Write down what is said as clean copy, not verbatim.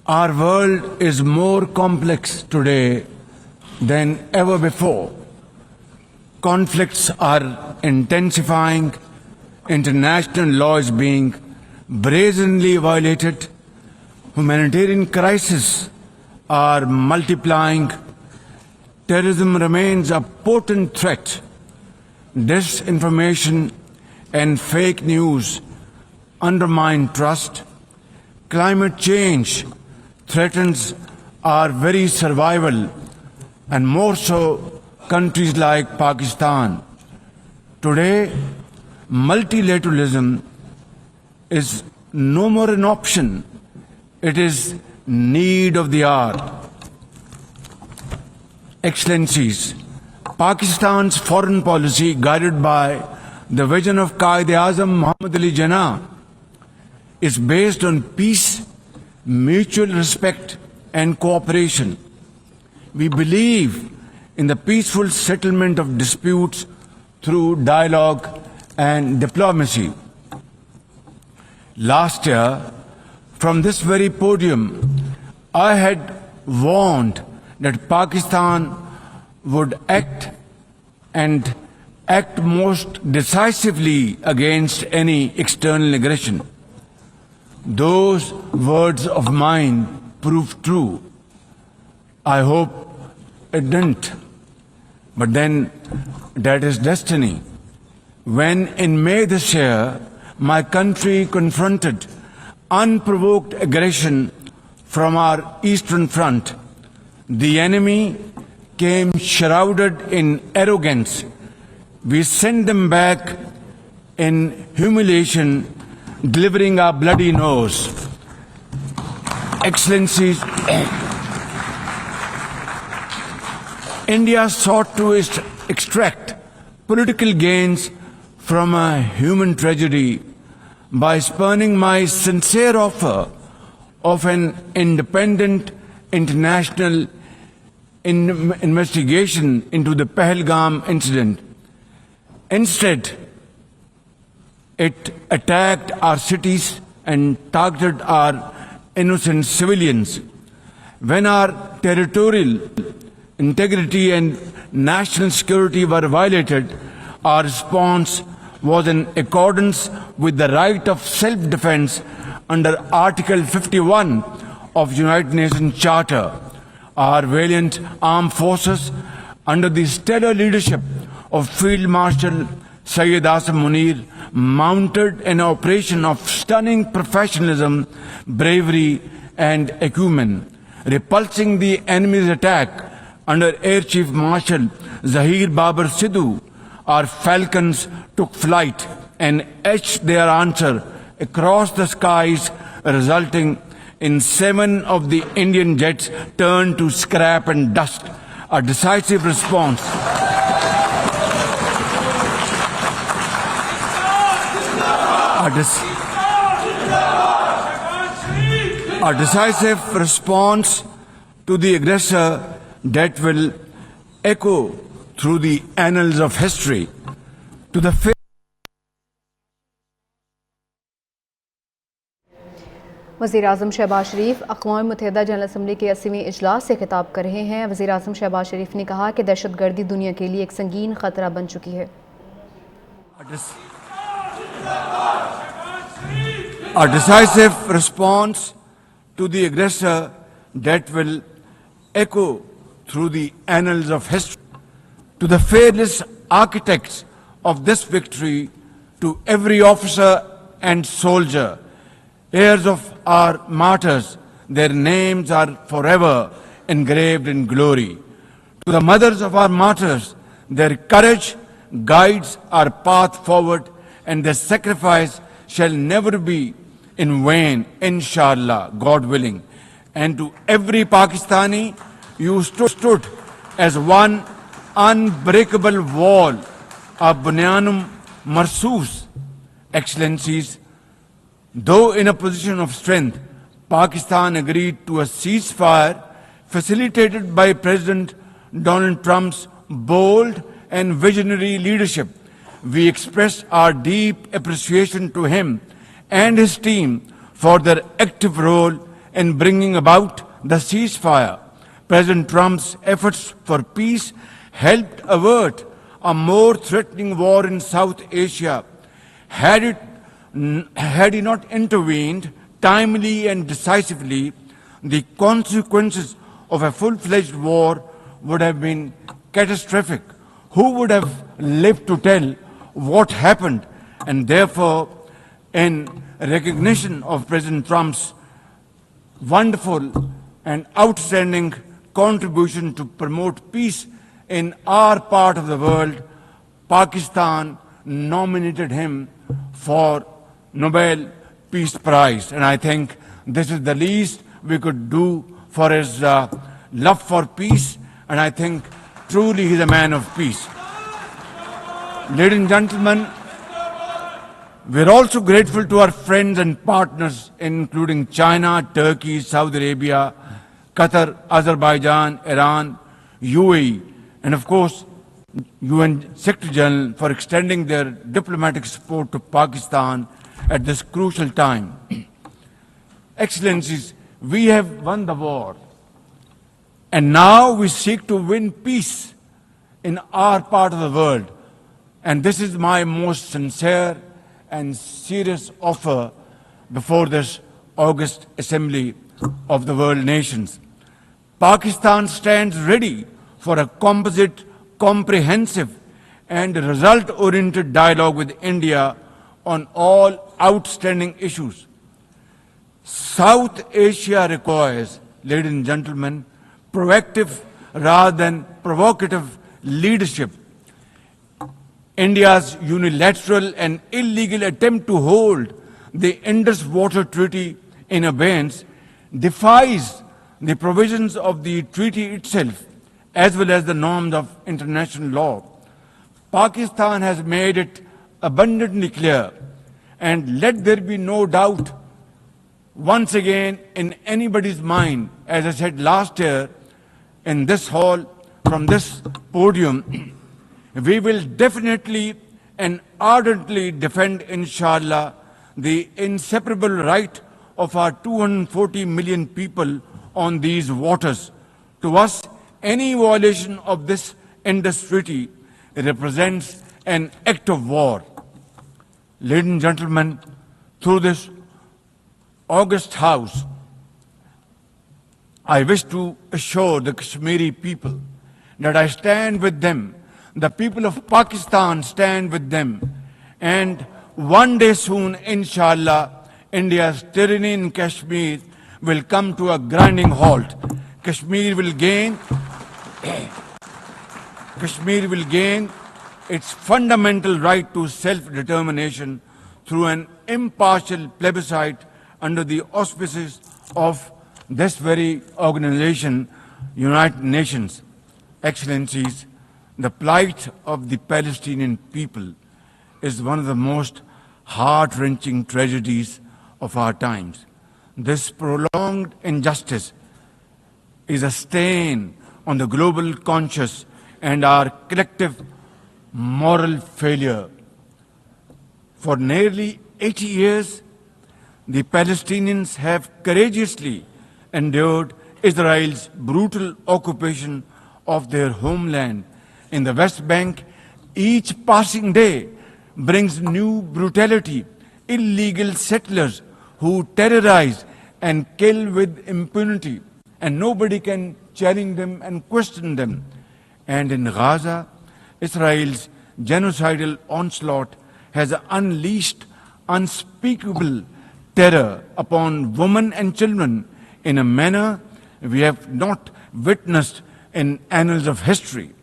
Our world is more complex today than ever before. Conflicts are intensifying, international law is being brazenly violated, humanitarian crises are multiplying, terrorism remains a potent threat, disinformation and fake news undermine trust, climate change threatens our very survival, and more so countries like Pakistan. Today, multilateralism is no more an option, it is need of the hour. Excellencies, Pakistan's foreign policy, guided by the vision of Quaid-e-Azam Muhammad Ali Jinnah, is based on peace, mutual respect and cooperation. We believe in the peaceful settlement of disputes through dialogue and diplomacy. Last year, from this very podium, I had warned that Pakistan would act most decisively against any external aggression. Those words of mine proved true. I hope it didn't. But then that is destiny. When in May this year, my country confronted unprovoked aggression from our eastern front, the enemy came shrouded in arrogance. We sent them back in humiliation, delivering our bloody nose. Excellencies, India sought to extract political gains from a human tragedy by spurning my sincere offer of an independent international investigation into the Pahalgam incident. Instead, it attacked our cities and targeted our innocent civilians. When our territorial integrity and national security were violated, our response was in accordance with the right of self-defense under Article 51 of United Nations Charter. Our valiant armed forces, under the stellar leadership of Field Marshal Syed Asim Munir, mounted an operation of stunning professionalism, bravery and acumen. Repulsing the enemy's attack under Air Chief Marshal Zahir Babar Sidhu, our falcons took flight and etched their answer across the skies, resulting in 7 of the Indian jets turned to scrap and dust. A decisive response. A decisive response to the aggressor that will echo through the annals of history. To the वज़ीर आज़म शहबाज शरीफ अक़वाम मुत्तहिदा general assembly के 80वें इजलास से खिताब कर रहे हैं। वज़ीर आज़म शहबाज शरीफ ने कहा कि दहशतगर्दी दुनिया के लिए एक संगीन ख़तरा बन चुकी है। A decisive response to the aggressor that will echo through the annals of history. To the fearless architects of this victory, to every officer and soldier, heirs of our martyrs, their names are forever engraved in glory. To the mothers of our martyrs, their courage guides our path forward, and their sacrifice shall never be in vain, inshallah, God willing. And to every Pakistani, you stood as one unbreakable wall, a bunyanum marsoos. Excellencies, though in a position of strength, Pakistan agreed to a ceasefire facilitated by President Donald Trump's bold and visionary leadership. We express our deep appreciation to him and his team for their active role in bringing about the ceasefire. President Trump's efforts for peace helped avert a more threatening war in South Asia. Had he not intervened timely and decisively, the consequences of a full-fledged war would have been catastrophic. Who would have lived to tell what happened? And therefore, in recognition of President Trump's wonderful and outstanding contribution to promote peace in our part of the world, Pakistan nominated him for Nobel Peace Prize. And I think this is the least we could do for his love for peace. And I think truly he's a man of peace. Ladies and gentlemen, we're also grateful to our friends and partners, including China, Turkey, Saudi Arabia, Qatar, Azerbaijan, Iran, UAE, and of course, UN Secretary General for extending their diplomatic support to Pakistan at this crucial time. Excellencies, we have won the war, and now we seek to win peace in our part of the world. And this is my most sincere and serious offer before this august assembly of the world nations. Pakistan stands ready for a composite, comprehensive and result-oriented dialogue with India on all outstanding issues. South Asia requires, ladies and gentlemen, proactive rather than provocative leadership. India's unilateral and illegal attempt to hold the Indus Water Treaty in abeyance defies the provisions of the treaty itself as well as the norms of international law. Pakistan has made it abundantly clear, and let there be no doubt once again in anybody's mind, as I said last year in this hall, from this podium, we will definitely and ardently defend, inshallah, the inseparable right of our 240 million people on these waters. To us, any violation of this Indus Treaty represents an act of war. Ladies and gentlemen, through this august house, I wish to assure the Kashmiri people that I stand with them. The people of Pakistan stand with them. And one day soon, inshallah, India's tyranny in Kashmir will come to a grinding halt. Kashmir will gain its fundamental right to self-determination through an impartial plebiscite under the auspices of this very organization, United Nations. Excellencies, the plight of the Palestinian people is one of the most heart-wrenching tragedies of our times. This prolonged injustice is a stain on the global conscience and our collective moral failure. For nearly 80 years, the Palestinians have courageously endured Israel's brutal occupation of their homeland in the West Bank. Each passing day brings new brutality, illegal settlers who terrorize and kill with impunity, and nobody can challenge them and question them. And in Gaza, Israel's genocidal onslaught has unleashed unspeakable terror upon women and children in a manner we have not witnessed in annals of history.